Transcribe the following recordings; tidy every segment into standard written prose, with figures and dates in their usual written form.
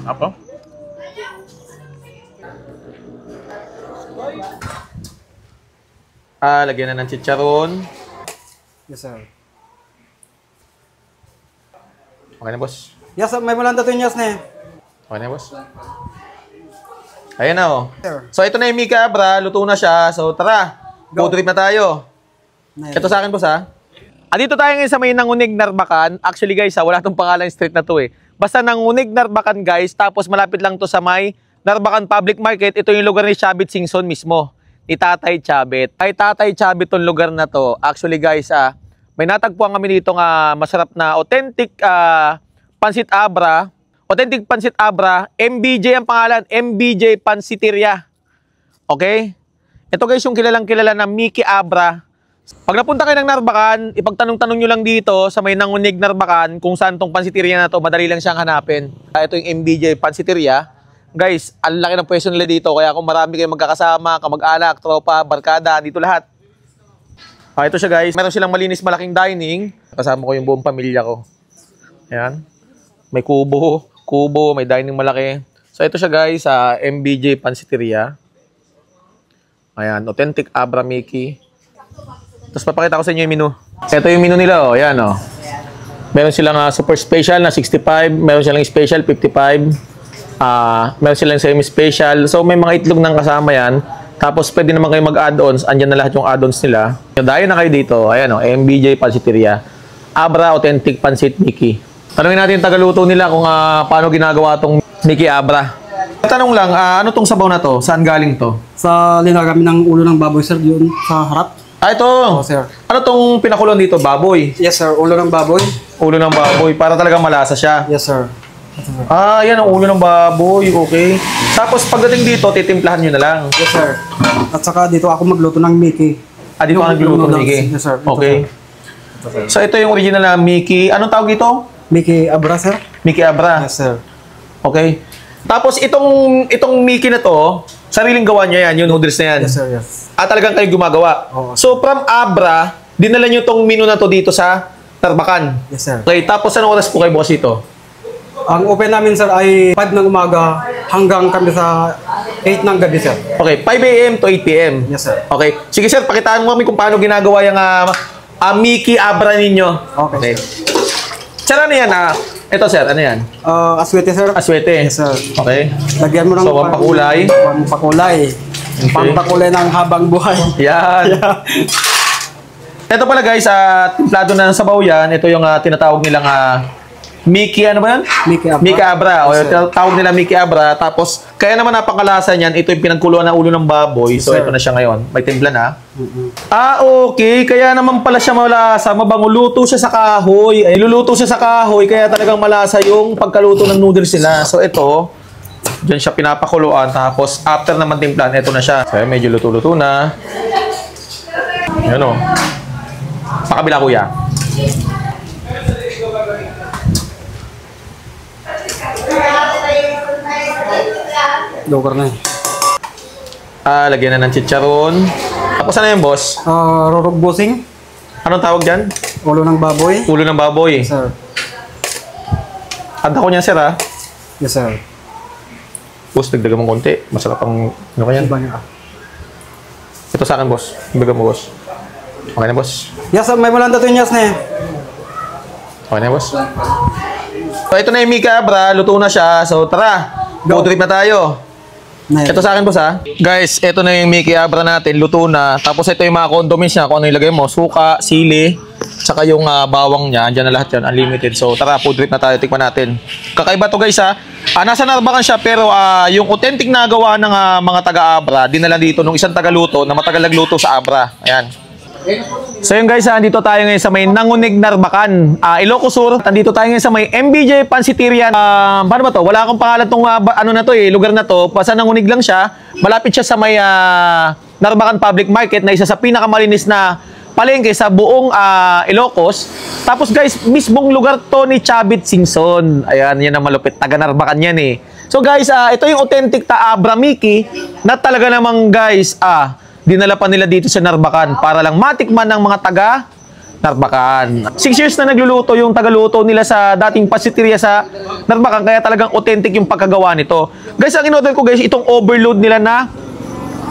Apo? Lagyan na ng chicharon. Yes, sir. Okay na, boss. Yes, sir. May malanda to yung yes na. Okay na, boss. Ayan na, oh. Sir. So, ito na yung Miki Abra. Luto na siya. So, tara. Food trip na tayo. Ito sa akin, boss, ha? Andito tayo ngayon sa may Nangunig, Narbacan. Actually, guys, wala tong pangalan street na to, eh. Basta Nangunig, Narbacan, guys. Tapos, malapit lang to sa may Narbacan Public Market. Ito yung lugar ni Chabit Singson mismo. Ni Tatay Chabit. Ay, Tatay Chabit tong lugar na to. Actually, guys, may natagpuan kami dito nga masarap na authentic Pansit Abra. Authentic Pansit Abra. MBJ ang pangalan. MBJ Pansiteria. Okay? Ito, guys, yung kilalang-kilala na Miki Abra. Pag napunta kayo ng Narbacan, ipagtanong-tanong nyo lang dito sa may Nangunig, Narbacan kung saan tong pansiteria na to, madali lang siyang hanapin. Ito yung MBJ Pansiteria. Guys, ang laki ng pwesto nila dito, kaya kung marami kayong magkakasama, kamag-anak, tropa, barkada, dito lahat. Ito siya, guys. Meron silang malinis malaking dining. Kasama ko yung buong pamilya ko. Ayan. May kubo, may dining malaki. So ito siya, guys, sa MBJ Pansiteria. Ayan, authentic Abra Miki. Tapos papakita ko sa inyo yung menu. Ito yung menu nila, oh. Ayan, oh. Meron silang super special na 65. Meron silang special 55. Meron silang semi-special. So, may mga itlog ng kasama yan. Tapos, pwede naman kayo mag-add-ons. Andyan na lahat yung add-ons nila. Dahil na kayo dito. Ayan, oh. MBJ Pansiteria. Abra Authentic Pansit Miki. Tanungin natin yung tagaluto nila kung paano ginagawa tong Miki Abra. Tanong lang, ano tong sabaw na to? Saan galing to? Sa linagami ng ulo ng baboy, sir, yun sa harap. Ito. Oh, sir. Ano tong pinakulon dito? Baboy? Yes, sir. Ulo ng baboy. Ulo ng baboy. Para talagang malasa siya. Yes, sir. Yan ang ulo ng baboy. Okay. Tapos pagdating dito, titimplahan nyo na lang. Yes, sir. At saka dito ako magluto ng Miki. Dito ka nagluto ng Miki? Yes, sir. Okay. So ito yung original na Miki. Anong tawag ito? Miki Abra, sir. Miki Abra. Yes, sir. Okay. Tapos itong Miki na to, sariling gawa niya yan, yung noodles na yan. Yes, sir. Yes. Talagang kayo gumagawa. Oo. So from Abra, dinala nyo tong menu na to dito sa Narbacan. Yes, sir. Okay, tapos anong oras po kayo bukas ito? Ang open namin, sir, ay 5 ng umaga hanggang kami sa 8 ng gabi, sir. Okay, 5 a.m. to 8 p.m. Yes, sir. Okay. Sige, sir, pakitaan mo kami kung paano ginagawa yung Miki Abra ninyo. Okay. Sir, ano yan? Ito, sir, ano yan? Aswete, sir. Aswete. Yes, sir. Okay. Lagyan mo ng So, pampakulay. Pampakulay. Okay. Pampakulay ng habang buhay. Yan. Ito pala, guys, timplado na ng sabaw yan. Ito yung tinatawag nilang Miki, ano ba yan? Miki Abra. Miki Abra. O, Yes, tawag nila Miki Abra. Tapos, kaya naman napakalasa niyan, ito yung pinagkuluan ng ulo ng baboy. So, Sir. ito na siya ngayon. May timpla na. Okay. Kaya naman pala siya malasa. Mabango. Luto siya sa kahoy. Ay, luluto siya sa kahoy. Kaya talagang malasa yung pagkaluto ng noodles nila. So, ito, dyan siya pinapakuluan. Tapos, after naman timplan, ito na siya. So, medyo luto-luto na. Ayan, o. Sa kabila, kuya. Lugar na eh. Lagyan na ng chicharon. Tapos ano yung boss? Rurog busing. Anong tawag dyan? Ulo ng baboy. Ulo ng baboy. Yes, sir. Handa ko niya, sir, ha? Yes, sir. Boss, dagdagan mo konti. Masarap ang... Ano kanya? Iba niya. Ito sa akin, boss. Dagdagan mo, boss. Okay na, boss. Yes, sir. May malanda to yung yes na eh. Okay na, boss. So, ito na yung Miki Abra. Luto na siya. So, tara. Food trip na tayo. Ito sa akin, boss, ha? Guys, ito na yung Miki Abra natin. Luto na. Tapos ito yung mga condiments niya. Kung ano ilagay mo. Suka, sili, saka yung bawang niya. Andiyan na lahat yan. Unlimited. So, tara. Food trip na tayo. Tikman natin. Kakaiba to, guys, ha? Nasa Narbacan siya. Pero yung authentic na gawa ng mga taga-Abra, dinala dito nung isang tagaluto na matagal nagluto sa Abra. Ayan. So yun, guys, andito tayo ngayon sa may Nangunig, Narbacan, Ilocos Sur. Andito tayo ngayon sa may MBJ Pansiteria. Paano ba to? Wala akong pangalan tong ano na to, lugar na to. Basta Nangunig lang siya. Malapit siya sa may Narbacan Public Market na isa sa pinakamalinis na palengke sa buong Ilocos. Tapos, guys, mismong lugar to ni Chabit Singson. Ayan, yan ang malupit. Taga Narbacan yan eh. So, guys, ito yung authentic Abra Miki na talaga namang, guys, dinala pa nila dito sa Narbacan para lang matikman ng mga taga Narbacan. 6 years na nagluluto yung tagaluto nila sa dating pasiteria sa Narbacan, kaya talagang authentic yung pagkagawa nito. Guys, ang in-order ko guys, itong overload nila na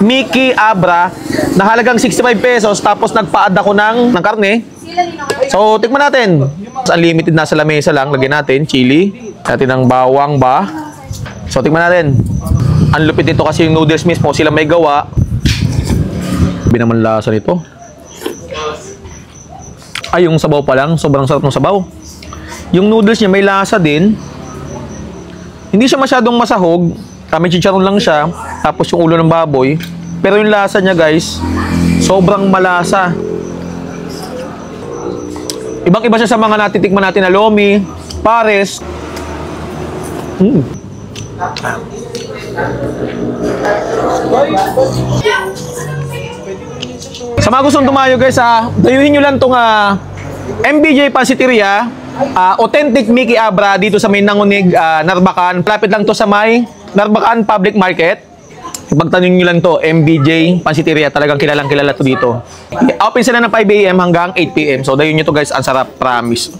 Mickey Abra na halagang 65 pesos, tapos nagpa-add ako ng karne. So, tikman natin. Unlimited nasa lamesa lang. Lagyan natin chili. Natin ng bawang ba. So, tikman natin. Ang lupit nito kasi yung noodles mismo, sila may gawa. Sabi naman lasa nito. Ay, yung sabaw pa lang, sobrang sarap ng sabaw. Yung noodles niya may lasa din. Hindi siya masyadong masahog. Kami chicharon lang siya. Tapos yung ulo ng baboy. Pero yung lasa niya guys, sobrang malasa. Ibang-iba siya sa mga natitikman natin na lomi, pares. Sa mga gustong tumayo guys, dayuhin nyo lang itong MBJ Pansiteria, authentic Mickey Abra dito sa may Nangunig, Narbacan. Lapit lang to sa may Narbacan Public Market. Pagtanong nyo lang to, MBJ Pansiteria, talagang kilalang kilala to dito. Open sila ng 5 AM hanggang 8 PM. So dayuhin nyo to guys, ang sarap, promise.